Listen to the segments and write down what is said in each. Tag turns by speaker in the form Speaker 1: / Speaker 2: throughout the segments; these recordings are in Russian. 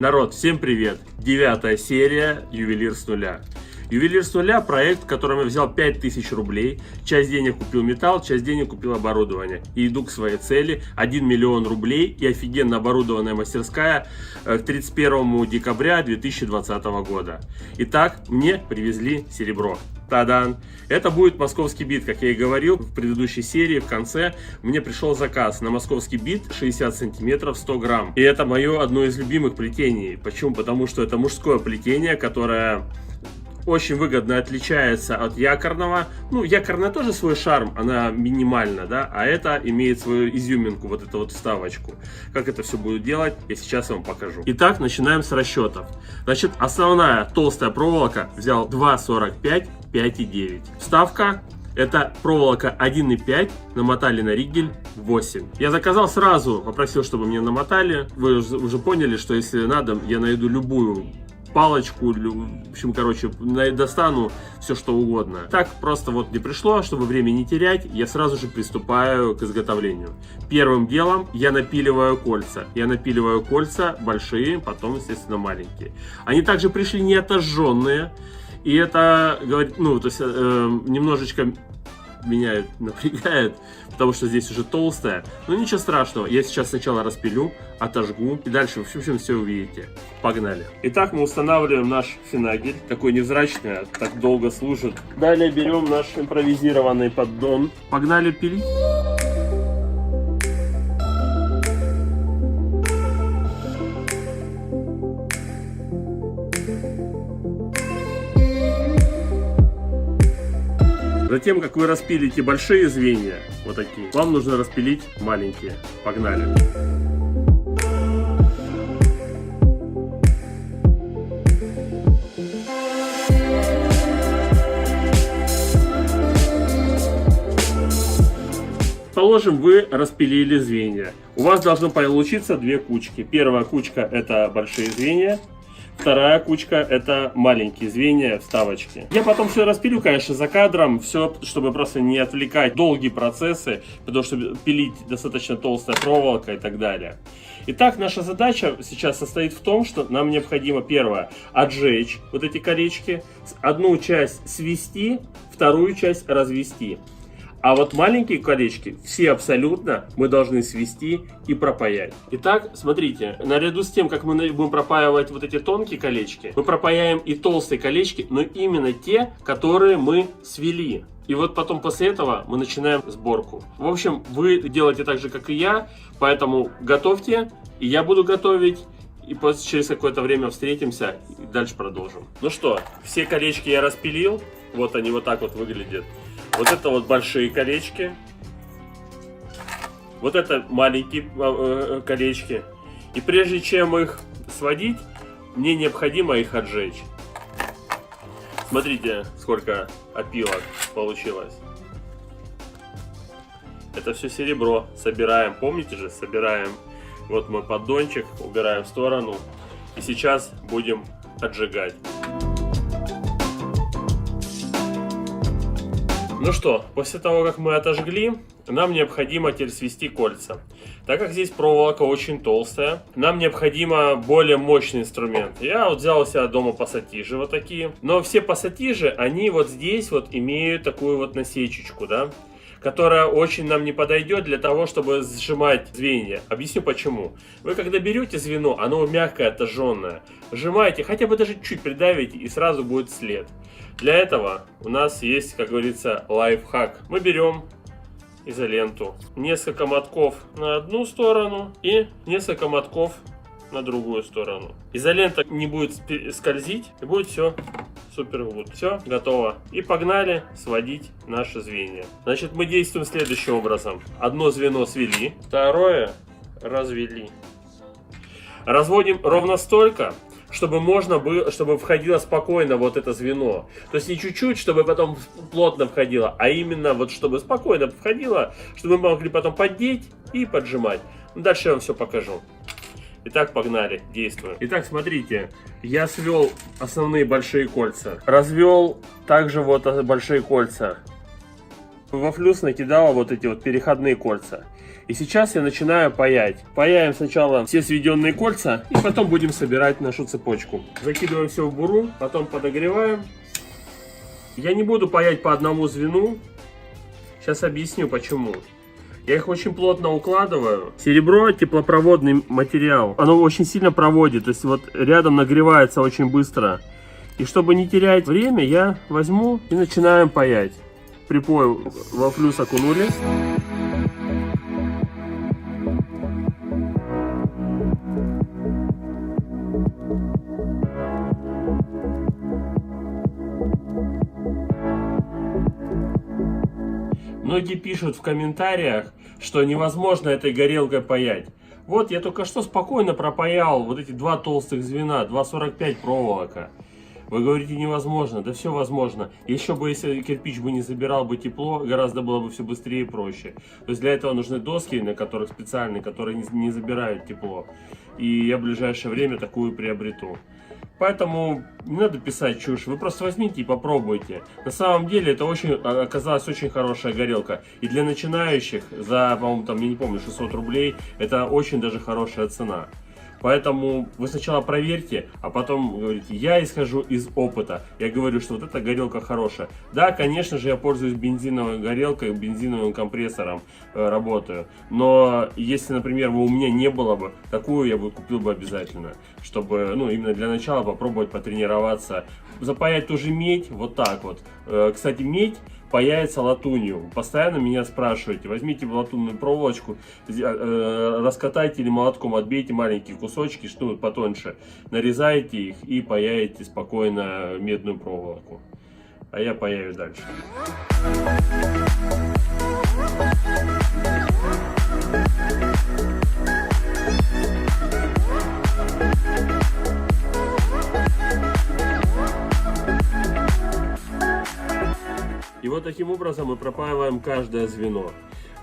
Speaker 1: Народ, всем привет! 9 серия «Ювелир с нуля». «Ювелир с нуля» – проект, в котором я взял 5000 рублей, часть денег купил металл, часть денег купил оборудование. И иду к своей цели – 1 миллион рублей и офигенно оборудованная мастерская к 31 декабря 2020 года. Итак, мне привезли серебро. Тадан! Это будет московский бит, как я и говорил в предыдущей серии. В конце мне пришел заказ на московский бит 60 сантиметров 100 грамм. И это мое одно из любимых плетений. Почему? Потому что это мужское плетение, которое очень выгодно отличается от якорного. Ну, якорная тоже свой шарм, она минимальна, да, а это имеет свою изюминку, вот эту вот вставочку. Как это все будет делать, я сейчас вам покажу. Итак, начинаем с расчетов. Значит, основная толстая проволока взял 2,45, 5,9. Вставка. Это проволока 1,5, намотали на ригель 8. Я заказал сразу, попросил, чтобы мне намотали. Вы уже поняли, что если надо, я найду любую палочку, в общем, короче, достану все что угодно. Так просто вот не пришло, чтобы время не терять, я сразу же приступаю к изготовлению. Первым делом я напиливаю кольца. Я напиливаю кольца большие, потом, естественно, маленькие. Они также пришли не отожженные. И это, ну, то есть, немножечко меня напрягает, потому что здесь уже толстая. Но ничего страшного, я сейчас сначала распилю, отожгу, и дальше, в общем, все увидите. Погнали. Итак, мы устанавливаем наш финагель, такой невзрачный, так долго служит. Далее берем наш импровизированный поддон. Погнали пилить. Затем, как вы распилите большие звенья, вот такие, вам нужно распилить маленькие. Погнали! Положим, вы распилили звенья. У вас должно получиться две кучки. Первая кучка – это большие звенья. Вторая кучка – это маленькие звенья, вставочки. Я потом все распилю, конечно, за кадром, все, чтобы просто не отвлекать долгие процессы, потому что пилить достаточно толстая проволока и так далее. Итак, наша задача сейчас состоит в том, что нам необходимо, первое, отжечь вот эти колечки, одну часть свести, вторую часть развести. А вот маленькие колечки, все абсолютно, мы должны свести и пропаять. Итак, смотрите, наряду с тем, как мы будем пропаивать вот эти тонкие колечки, мы пропаяем и толстые колечки, но именно те, которые мы свели. И вот потом после этого мы начинаем сборку. В общем, вы делаете так же, как и я, поэтому готовьте, и я буду готовить. И через какое-то время встретимся и дальше продолжим. Ну что, все колечки я распилил, вот они вот так вот выглядят. Вот это вот большие колечки, вот это маленькие колечки. И прежде чем их сводить, мне необходимо их отжечь. Смотрите, сколько опилок получилось. Это все серебро. Собираем, помните же, собираем. Вот мой поддончик, убираем в сторону. И сейчас будем отжигать. Ну что, после того, как мы отожгли, нам необходимо теперь свести кольца. Так как здесь проволока очень толстая, нам необходимо более мощный инструмент. Я вот взял у себя дома пассатижи вот такие. Но все пассатижи, они вот здесь вот имеют такую вот насечечку, да, которая очень нам не подойдет для того, чтобы сжимать звенья. Объясню почему. Вы когда берете звено, оно мягкое, отожженное, сжимаете, хотя бы даже чуть придавите, и сразу будет след. Для этого у нас есть, как говорится, лайфхак. Мы берем изоленту, несколько мотков на одну сторону и несколько мотков на другую сторону. Изолента не будет скользить, и будет все супер гуд. Все, готово. И погнали сводить наши звенья. Значит, мы действуем следующим образом. Одно звено свели, второе развели. Разводим ровно столько, чтобы можно было, чтобы входило спокойно вот это звено. То есть не чуть-чуть, чтобы потом плотно входило, а именно вот чтобы спокойно входило, чтобы мы могли потом поддеть и поджимать. Дальше я вам все покажу. Итак, погнали, действуем. Итак, смотрите, я свел основные большие кольца. Развел также вот большие кольца. Во флюс накидала вот эти вот переходные кольца. И сейчас я начинаю паять. Паяем сначала все сведенные кольца, и потом будем собирать нашу цепочку. Закидываем все в буру, потом подогреваем. Я не буду паять по одному звену. Сейчас объясню почему. Я их очень плотно укладываю. Серебро — теплопроводный материал. Оно очень сильно проводит, то есть вот рядом нагревается очень быстро. И чтобы не терять время, я возьму и начинаем паять. Припой во флюс окунули. Многие пишут в комментариях, что невозможно этой горелкой паять. Вот я только что спокойно пропаял вот эти два толстых звена, 2,45 проволока. Вы говорите невозможно, да все возможно. Еще бы, если кирпич бы не забирал бы тепло, гораздо было бы все быстрее и проще. То есть для этого нужны доски, на которых специальные, которые не забирают тепло. И я в ближайшее время такую приобрету. Поэтому не надо писать чушь, вы просто возьмите и попробуйте. На самом деле это оказалась очень хорошая горелка. И для начинающих за, по-моему, там, я не помню, 600 рублей, это очень даже хорошая цена. Поэтому вы сначала проверьте, а потом говорите: я исхожу из опыта. Я говорю, что вот эта горелка хорошая. Да, конечно же, я пользуюсь бензиновой горелкой, бензиновым компрессором работаю. Но если, например, у меня не было бы, такую я бы купил бы обязательно. Чтобы, ну, именно для начала попробовать потренироваться. Запаять тоже медь, вот так вот. Кстати, медь паяется латунью. Постоянно меня спрашиваете: возьмите латунную проволочку, раскатайте или молотком отбейте маленькие кусочки, что потоньше, нарезайте их и паяете спокойно медную проволоку. А я паяю дальше. И вот таким образом мы пропаиваем каждое звено.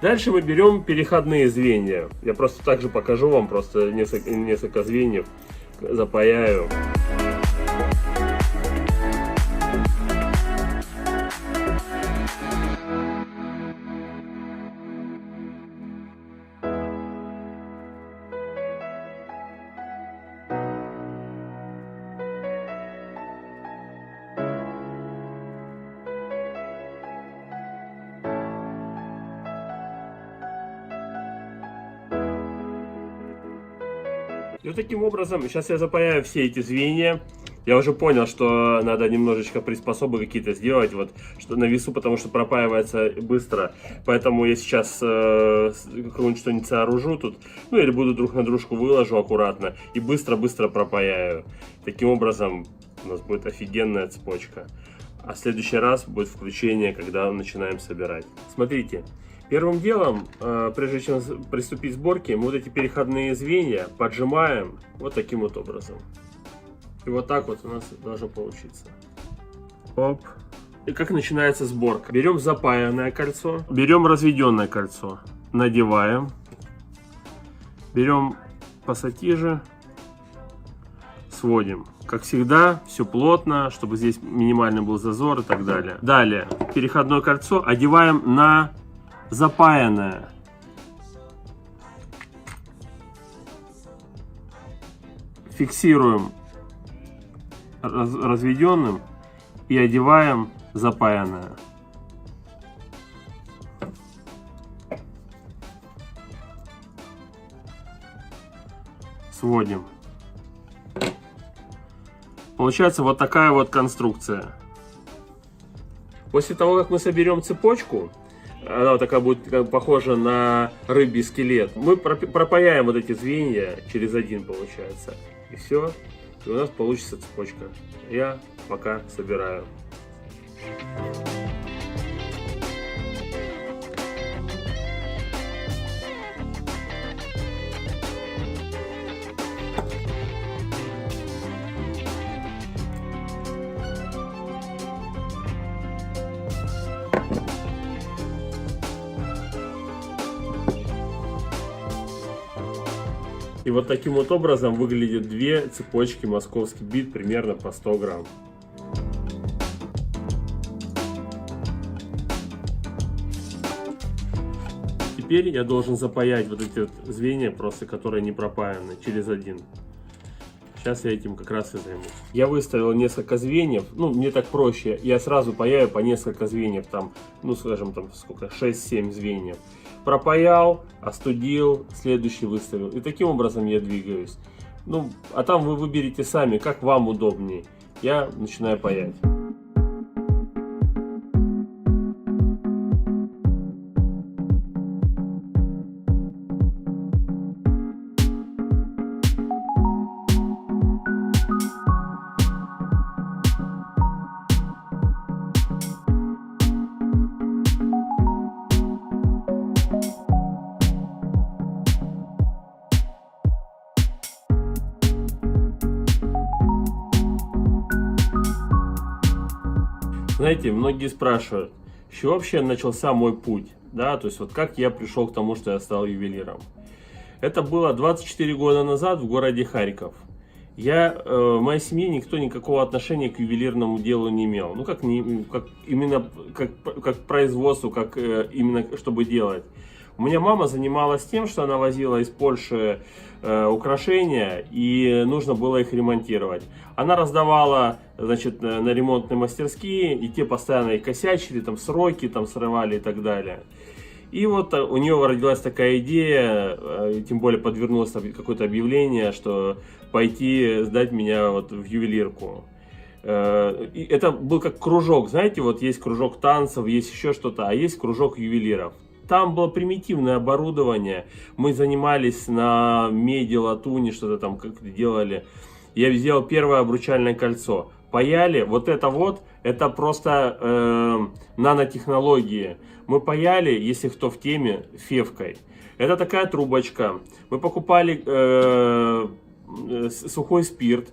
Speaker 1: Дальше мы берем переходные звенья. Я просто также покажу вам, просто несколько звеньев запаяю. И вот таким образом, сейчас я запаяю все эти звенья. Я уже понял, что надо немножечко приспособы какие-то сделать, вот, что на весу, потому что пропаивается быстро. Поэтому я сейчас какое-нибудь что-нибудь сооружу тут, ну или буду друг на дружку выложу аккуратно и быстро-быстро пропаяю. Таким образом у нас будет офигенная цепочка. А в следующий раз будет включение, когда начинаем собирать. Смотрите. Первым делом, прежде чем приступить к сборке, мы вот эти переходные звенья поджимаем вот таким вот образом. И вот так вот у нас должно получиться. Оп. И как начинается сборка? Берем запаянное кольцо, берем разведенное кольцо, надеваем, берем пассатижи, сводим. Как всегда, все плотно, чтобы здесь минимальный был зазор и так далее. Далее, переходное кольцо одеваем на запаянное. Фиксируем разведенным и одеваем запаянное. Сводим. Получается вот такая вот конструкция. После того, как мы соберем цепочку, она такая будет похожа на рыбий скелет, мы пропаяем вот эти звенья через один, получается. И все. И у нас получится цепочка. Я пока собираю. И вот таким вот образом выглядят две цепочки московский бит примерно по 100 грамм. теперь я должен запаять вот эти вот звенья, просто которые не пропаяны, через один. Сейчас я этим как раз и займусь. Я выставил несколько звеньев, ну, мне так проще. Я сразу паяю по несколько звеньев, там, ну, скажем, там, сколько, 6-7 звеньев. Пропаял, остудил, следующий выставил. И таким образом я двигаюсь. Ну, а там вы выберете сами, как вам удобнее. Я начинаю паять. Знаете, многие спрашивают, с чего вообще начался мой путь, да, то есть вот как я пришел к тому, что я стал ювелиром. Это было 24 года назад в городе Харьков. В моей семье никто никакого отношения к ювелирному делу не имел, ну как именно как производству, как именно чтобы делать. У меня мама занималась тем, что она возила из Польши украшения, и нужно было их ремонтировать. Она раздавала, значит, на ремонтные мастерские, и те постоянно и косячили, там сроки там срывали и так далее. И вот у нее родилась такая идея, тем более подвернулось какое-то объявление, что пойти сдать меня вот в ювелирку. И это был как кружок, знаете, вот есть кружок танцев, есть еще что-то, а есть кружок ювелиров. Там было примитивное оборудование, мы занимались на меди, латуни, что-то там как-то делали. Я сделал первое обручальное кольцо. Паяли, это просто нанотехнологии. Мы паяли, если кто в теме, февкой. Это такая трубочка. Мы покупали сухой спирт,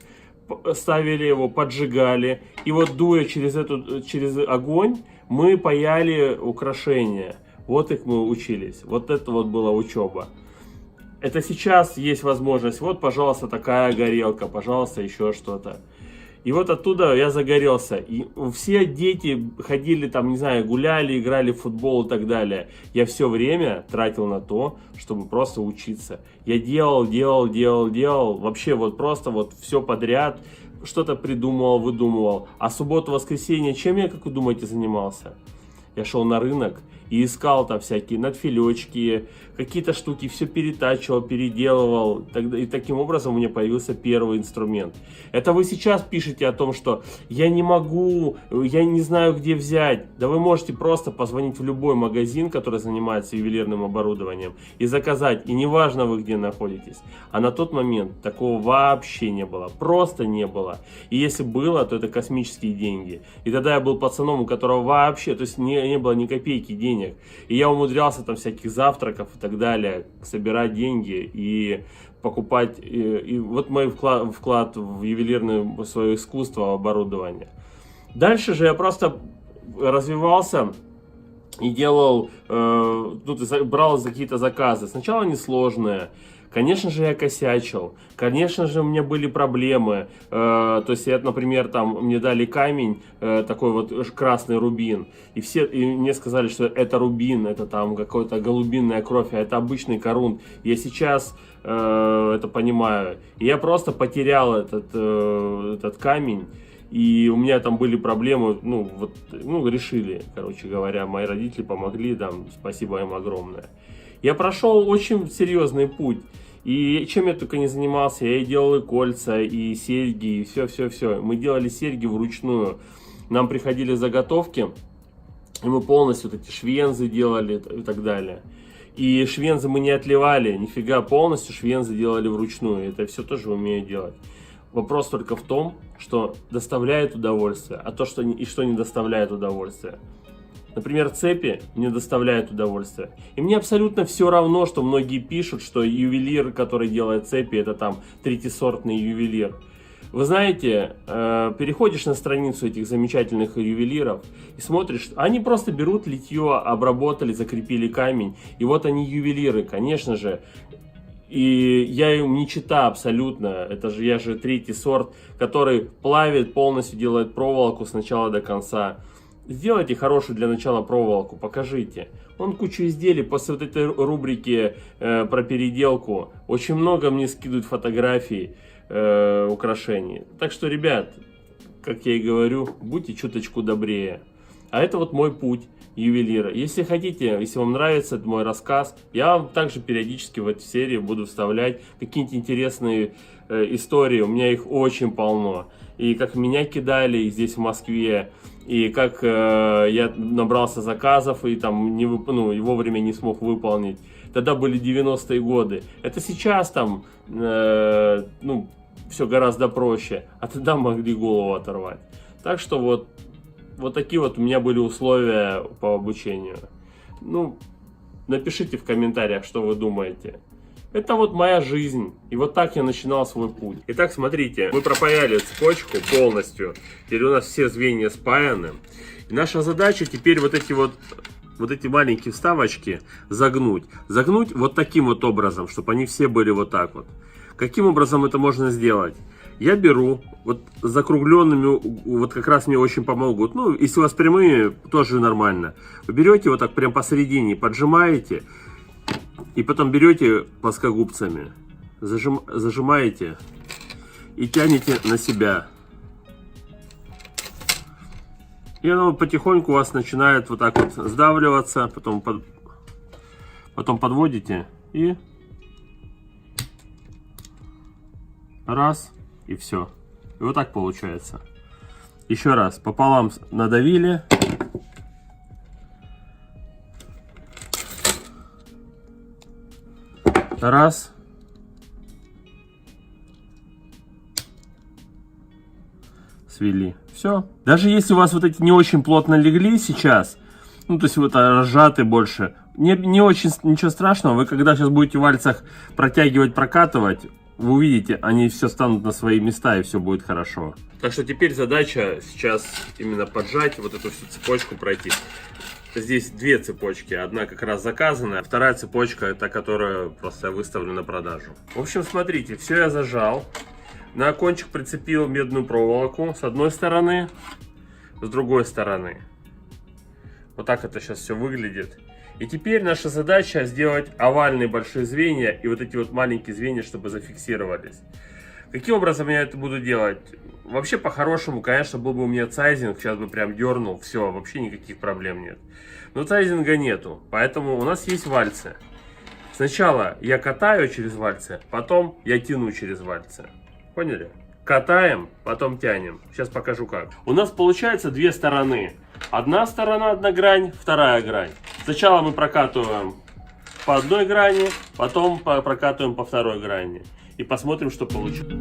Speaker 1: ставили его, поджигали. И вот дуя через огонь, мы паяли украшения. Вот их мы учились. Вот это вот была учеба. Это сейчас есть возможность. Вот, пожалуйста, такая горелка. Пожалуйста, еще что-то. И вот оттуда я загорелся. И все дети ходили там, не знаю, гуляли, играли в футбол и так далее. Я все время тратил на то, чтобы просто учиться. Я делал. Вообще вот просто вот все подряд. Что-то придумывал, выдумывал. А субботу-воскресенье чем я, как вы думаете, занимался? Я шел на рынок и искал там всякие надфилечки, какие-то штуки, все перетачивал, переделывал. И таким образом у меня появился первый инструмент. Это вы сейчас пишете о том, что я не могу, я не знаю, где взять. Да вы можете просто позвонить в любой магазин, который занимается ювелирным оборудованием, и заказать. И неважно вы где находитесь. А на тот момент такого вообще не было. Просто не было. И если было, то это космические деньги. И тогда я был пацаном, у которого вообще, то есть не было ни копейки денег. И я умудрялся там всяких завтраков и так далее, собирать деньги и покупать. И вот мой вклад в ювелирное свое искусство, оборудование. Дальше же я просто развивался и делал, брал какие-то заказы. Сначала несложные. Конечно же, я косячил, конечно же, у меня были проблемы, то есть, например, там мне дали камень, такой вот красный рубин, и мне сказали, что это рубин, это там какая-то голубинная кровь, а это обычный корунт. Я сейчас это понимаю, и я просто потерял этот камень, и у меня там были проблемы, решили, короче говоря, мои родители помогли, там, спасибо им огромное. Я прошел очень серьезный путь. И чем я только не занимался, я и делал и кольца, и серьги, и все. Мы делали серьги вручную. Нам приходили заготовки, и мы полностью вот эти швензы делали и так далее. И швензы мы не отливали, нифига, полностью швензы делали вручную. Это все тоже умею делать. Вопрос только в том, что доставляет удовольствие, а то, что не доставляет удовольствие. Например, цепи мне доставляют удовольствие. И мне абсолютно все равно, что многие пишут, что ювелир, который делает цепи, это там третьесортный ювелир. Вы знаете, переходишь на страницу этих замечательных ювелиров и смотришь, они просто берут литье, обработали, закрепили камень. И вот они ювелиры, конечно же. И я им не чита абсолютно, я же третий сорт, который плавит, полностью делает проволоку с начала до конца. Сделайте хорошую для начала проволоку, покажите. Он кучу изделий, после вот этой рубрики про переделку, очень много мне скидывают фотографий украшений. Так что, ребят, как я и говорю, будьте чуточку добрее. А это вот мой путь ювелира. Если хотите, если вам нравится мой рассказ, я вам также периодически в эту серию буду вставлять какие-нибудь интересные истории. У меня их очень полно. И как меня кидали здесь в Москве, и как я набрался заказов и там и вовремя не смог выполнить. Тогда были 90-е годы. Это сейчас там все гораздо проще, а тогда могли голову оторвать. Так что вот такие вот у меня были условия по обучению. Напишите в комментариях, что вы думаете. Это вот моя жизнь. И вот так я начинал свой путь. Итак, смотрите, мы пропаяли цепочку полностью. Теперь у нас все звенья спаяны. И наша задача теперь вот эти маленькие вставочки загнуть. Загнуть вот таким вот образом, чтобы они все были вот так вот. Каким образом это можно сделать? Я беру вот с закругленными, вот как раз мне очень помогут. Если у вас прямые, тоже нормально. Вы берете вот так прям посередине, поджимаете. И потом берете плоскогубцами, зажимаете и тянете на себя. И оно потихоньку у вас начинает вот так вот сдавливаться. Потом подводите и раз, и все. И вот так получается. Еще раз, пополам надавили. Раз. Свели. Все. Даже если у вас вот эти не очень плотно легли сейчас, то есть вот разжаты больше, не очень ничего страшного. Вы когда сейчас будете в вальцах протягивать, прокатывать, вы увидите, они все станут на свои места и все будет хорошо. Так что теперь задача сейчас именно поджать вот эту всю цепочку, пройти. Здесь две цепочки, одна как раз заказанная, вторая цепочка это которая просто выставлю на продажу. В общем, смотрите, все я зажал. На кончик прицепил медную проволоку с одной стороны, с другой стороны. Вот так это сейчас все выглядит. И теперь наша задача сделать овальные большие звенья и вот эти вот маленькие звенья, чтобы зафиксировались. Каким образом я это буду делать? Вообще, по-хорошему, конечно, был бы у меня цайзинг, сейчас бы прям дернул, все, вообще никаких проблем нет. Но цайзинга нету, поэтому у нас есть вальцы. Сначала я катаю через вальцы, потом я тяну через вальцы. Поняли? Катаем, потом тянем. Сейчас покажу как. У нас получается две стороны. Одна сторона, одна грань, вторая грань. Сначала мы прокатываем по одной грани, потом прокатываем по второй грани. И посмотрим, что получится.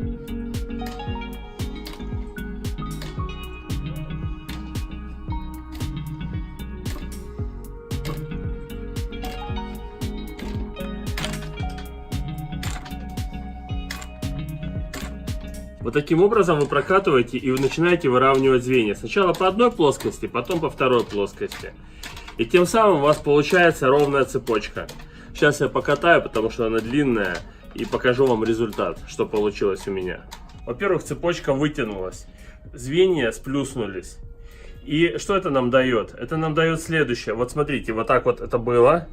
Speaker 1: Вот таким образом вы прокатываете и вы начинаете выравнивать звенья. Сначала по одной плоскости, потом по второй плоскости. И тем самым у вас получается ровная цепочка. Сейчас я покатаю, потому что она длинная. И покажу вам результат, что получилось у меня. Во-первых, цепочка вытянулась. Звенья сплюснулись. И что это нам дает? Это нам дает следующее. Вот смотрите, вот так вот это было.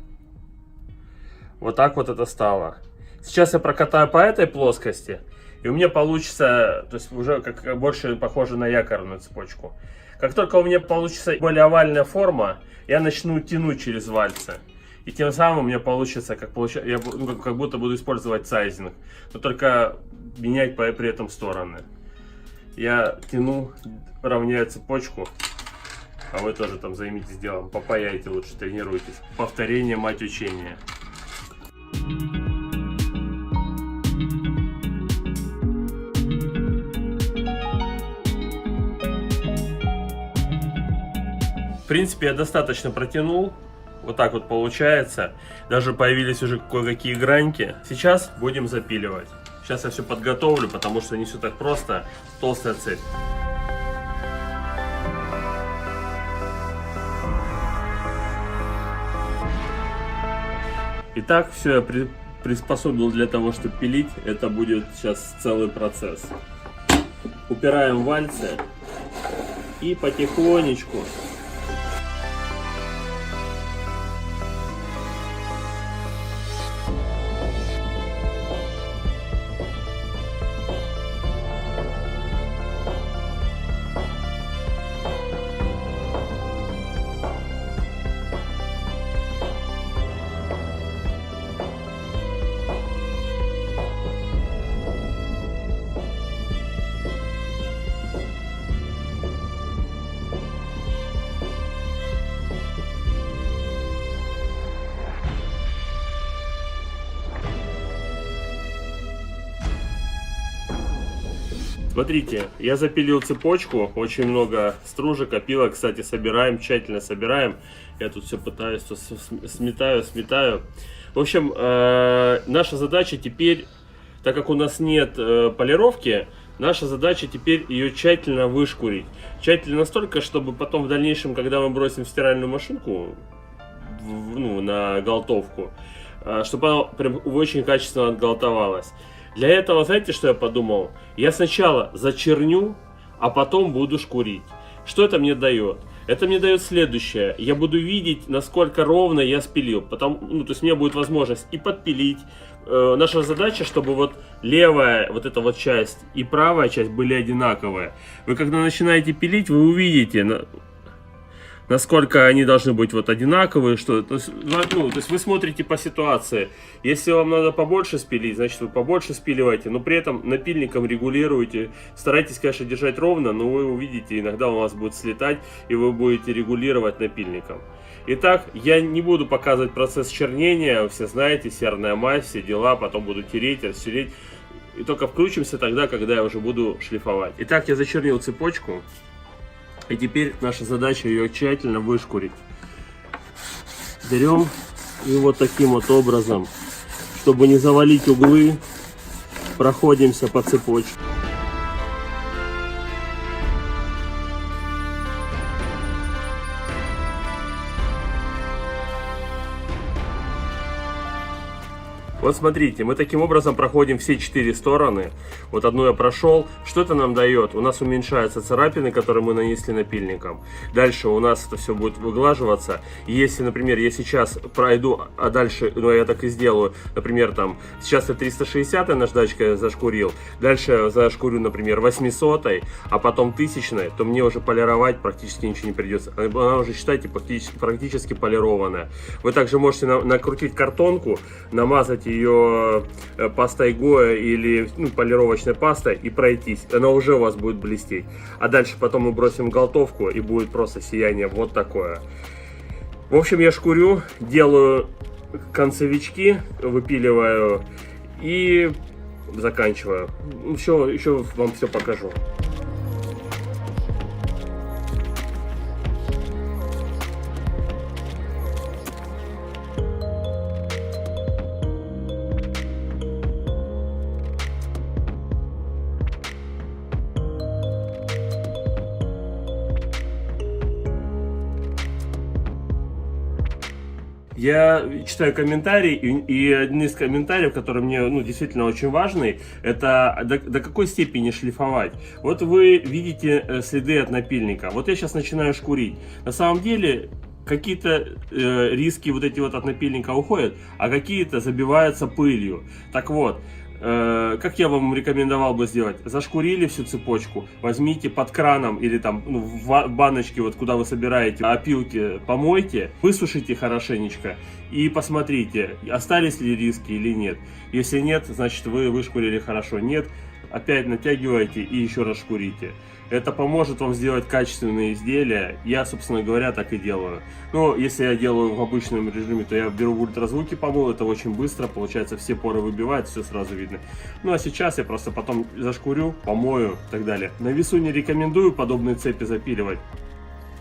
Speaker 1: Вот так вот это стало. Сейчас я прокатаю по этой плоскости. И у меня получится, то есть уже как больше похоже на якорную цепочку. Как только у меня получится более овальная форма, я начну тянуть через вальцы. И тем самым у меня получится, как будто буду использовать сайзинг. Но только менять при этом стороны. Я тяну, равняю цепочку. А вы тоже там займитесь делом. Попаяйте лучше, тренируйтесь. Повторение, мать учения. В принципе, я достаточно протянул. Вот так вот получается. Даже появились уже кое-какие граньки. Сейчас будем запиливать. Сейчас я все подготовлю, потому что не все так просто. Толстая цепь. Итак, все я приспособил для того, чтобы пилить. Это будет сейчас целый процесс. Упираем вальцы и потихонечку Смотрите, я запилил цепочку, очень много стружек, опилок, кстати, собираем, тщательно собираем. Я тут все пытаюсь, сметаю. В общем, наша задача теперь, так как у нас нет полировки, наша задача теперь ее тщательно вышкурить. Тщательно настолько, чтобы потом в дальнейшем, когда мы бросим в стиральную машинку, на галтовку, чтобы она прям очень качественно отгалтовалась. Для этого, знаете, что я подумал? Я сначала зачерню, а потом буду шкурить. Что это мне дает? Это мне дает следующее. Я буду видеть, насколько ровно я спилил. То есть у меня будет возможность и подпилить. Наша задача, чтобы вот левая вот эта вот часть и правая часть были одинаковые. Вы когда начинаете пилить, вы увидите, насколько они должны быть вот одинаковые, то есть вы смотрите по ситуации. Если вам надо побольше спилить, значит вы побольше спиливаете, но при этом напильником регулируете. Старайтесь, конечно, держать ровно, но вы увидите, иногда у вас будет слетать, и вы будете регулировать напильником. Итак, я не буду показывать процесс чернения, все знаете, серная мазь, все дела, потом буду тереть, растереть. И только включимся тогда, когда я уже буду шлифовать. Итак, я зачернил цепочку. И теперь наша задача ее тщательно вышкурить. Берем и вот таким вот образом, чтобы не завалить углы, проходимся по цепочке. Вот смотрите, мы таким образом проходим все 4 стороны. Вот одну я прошел. Что это нам дает? У нас уменьшаются царапины, которые мы нанесли напильником. Дальше у нас это все будет выглаживаться. Если, например, я сейчас пройду, а дальше, я так и сделаю, например, там, сейчас я 360 наждачкой зашкурил, дальше я зашкурю, например, 800, а потом 1000, то мне уже полировать практически ничего не придется. Она уже, считайте, практически полированная. Вы также можете накрутить картонку, намазать ее пастой Гоя или полировочной пастой и пройтись. Она уже у вас будет блестеть. А дальше потом мы бросим галтовку, и будет просто сияние вот такое. В общем, я шкурю, делаю концевички, выпиливаю и заканчиваю. Еще вам все покажу. Я читаю комментарии, и один из комментариев, который мне действительно очень важный, это до какой степени шлифовать. Вот вы видите следы от напильника. Вот я сейчас начинаю шкурить. На самом деле какие-то риски вот эти вот от напильника уходят, а какие-то забиваются пылью. Так вот, как я вам рекомендовал бы сделать? Зашкурили всю цепочку, возьмите под краном или там в баночке, вот куда вы собираете опилки, помойте, высушите хорошенечко и посмотрите, остались ли риски или нет. Если нет, значит вы вышкурили хорошо. Нет, опять натягиваете и еще раз шкурите. Это поможет вам сделать качественные изделия. Я, собственно говоря, так и делаю. Но если я делаю в обычном режиме, то я беру в ультразвуке, помыл. Это очень быстро, получается, все поры выбивает, все сразу видно. Ну а сейчас я просто потом зашкурю, помою и так далее. На весу не рекомендую подобные цепи запиливать.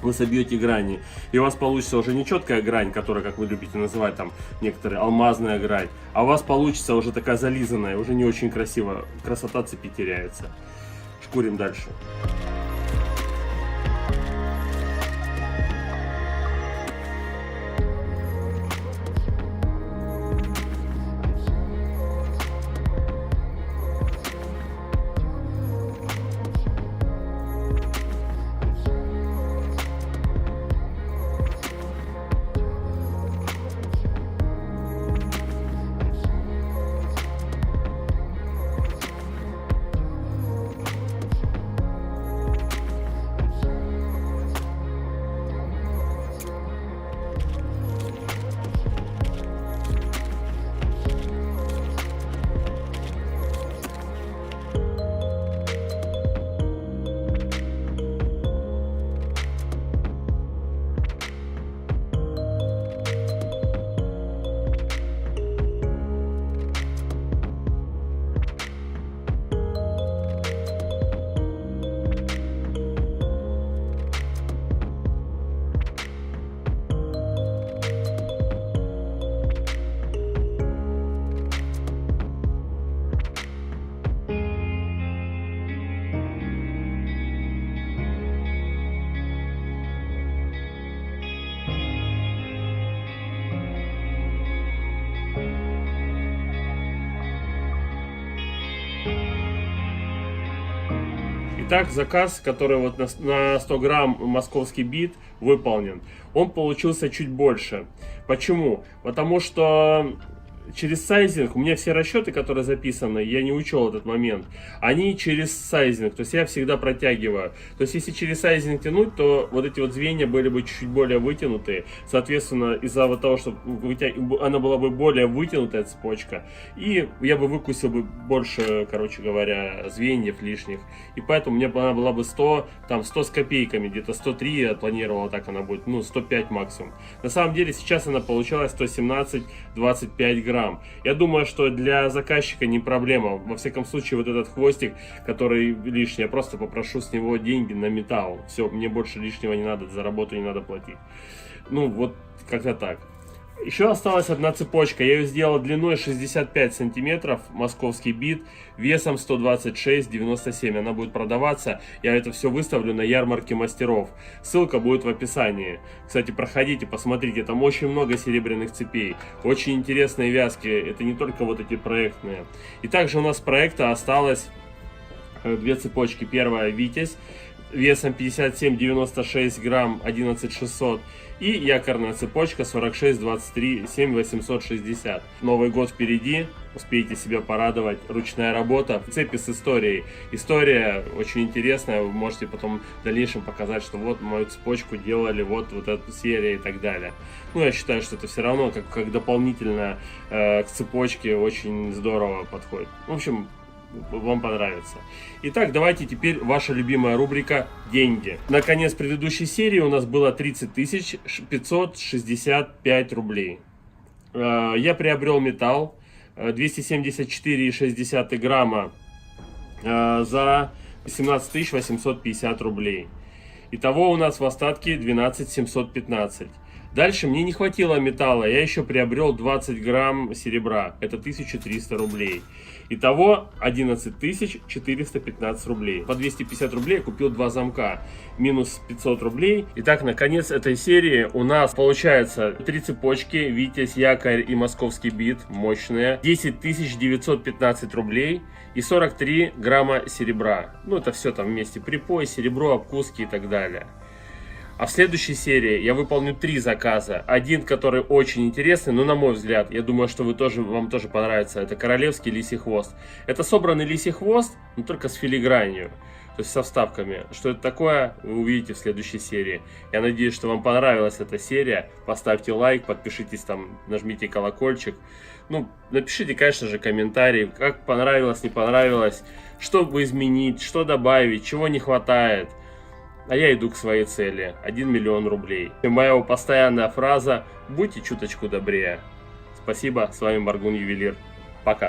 Speaker 1: Вы собьете грани, и у вас получится уже не четкая грань, которая, как вы любите называть, там некоторые, алмазная грань, а у вас получится уже такая зализанная, уже не очень красиво, красота цепи теряется. Шкурим дальше. Итак, заказ, который вот на 100 грамм московский бит выполнен, он получился чуть больше. Почему? Потому что через сайзинг, у меня все расчеты, которые записаны, я не учел этот момент, они через сайзинг, то есть я всегда протягиваю. То есть если через сайзинг тянуть, то вот эти вот звенья были бы чуть-чуть более вытянутые. Соответственно, из-за вот того, что она была бы более вытянутая цепочка, и я бы выкусил бы больше, короче говоря, звеньев лишних. И поэтому мне она была бы 100, там 100 с копейками, где-то 103 я планировал, так она будет, ну 105 максимум. На самом деле сейчас она получалась 117-25 грамм. Я думаю, что для заказчика не проблема. Во всяком случае, вот этот хвостик, который лишний, я просто попрошу с него деньги на металл. Все, мне больше лишнего не надо, за работу не надо платить. Ну, вот как-то так. Еще осталась одна цепочка. Я ее сделал длиной 65 сантиметров, московский бит, весом 126,97. Она будет продаваться. Я это все выставлю на ярмарке мастеров. Ссылка будет в описании. Кстати, проходите, посмотрите. Там очень много серебряных цепей. Очень интересные вязки. Это не только вот эти проектные. И также у нас с проекта осталось две цепочки. Первая Витязь весом 57,96 грамм, 11600. И якорная цепочка 46,23, 7,860. Новый год впереди, успейте себя порадовать. Ручная работа, цепи с историей. История очень интересная, вы можете потом в дальнейшем показать, что вот мою цепочку делали, вот эта серия и так далее. Ну, я считаю, что это все равно как дополнительно к цепочке очень здорово подходит. В общем, вам понравится. Итак, давайте теперь ваша любимая рубрика «Деньги». На конец предыдущей серии у нас было 30 565 рублей. Я приобрел металл 274,6 грамма за 17 850 рублей. Итого у нас в остатке 12 715. Дальше мне не хватило металла, я еще приобрел 20 грамм серебра, это 1300 рублей. Итого 11 415 рублей. По 250 рублей я купил два замка, минус 500 рублей. Итак, на конец этой серии у нас получается 3 цепочки, Витязь, якорь и московский бит, мощные, 10 915 рублей и 43 грамма серебра. Ну это все там вместе, припой, серебро, обкуски и так далее. А в следующей серии я выполню 3 заказа. Один, который очень интересный, но на мой взгляд, я думаю, что вам тоже понравится. Это королевский лисий хвост. Это собранный лисий хвост, но только с филигранью, то есть со вставками. Что это такое, вы увидите в следующей серии. Я надеюсь, что вам понравилась эта серия. Поставьте лайк, подпишитесь там, нажмите колокольчик. Ну, напишите, конечно же, комментарии, как понравилось, не понравилось, что бы изменить, что добавить, чего не хватает. А я иду к своей цели – 1 миллион рублей. И моя постоянная фраза – будьте чуточку добрее. Спасибо, с вами Маргун Ювелир. Пока.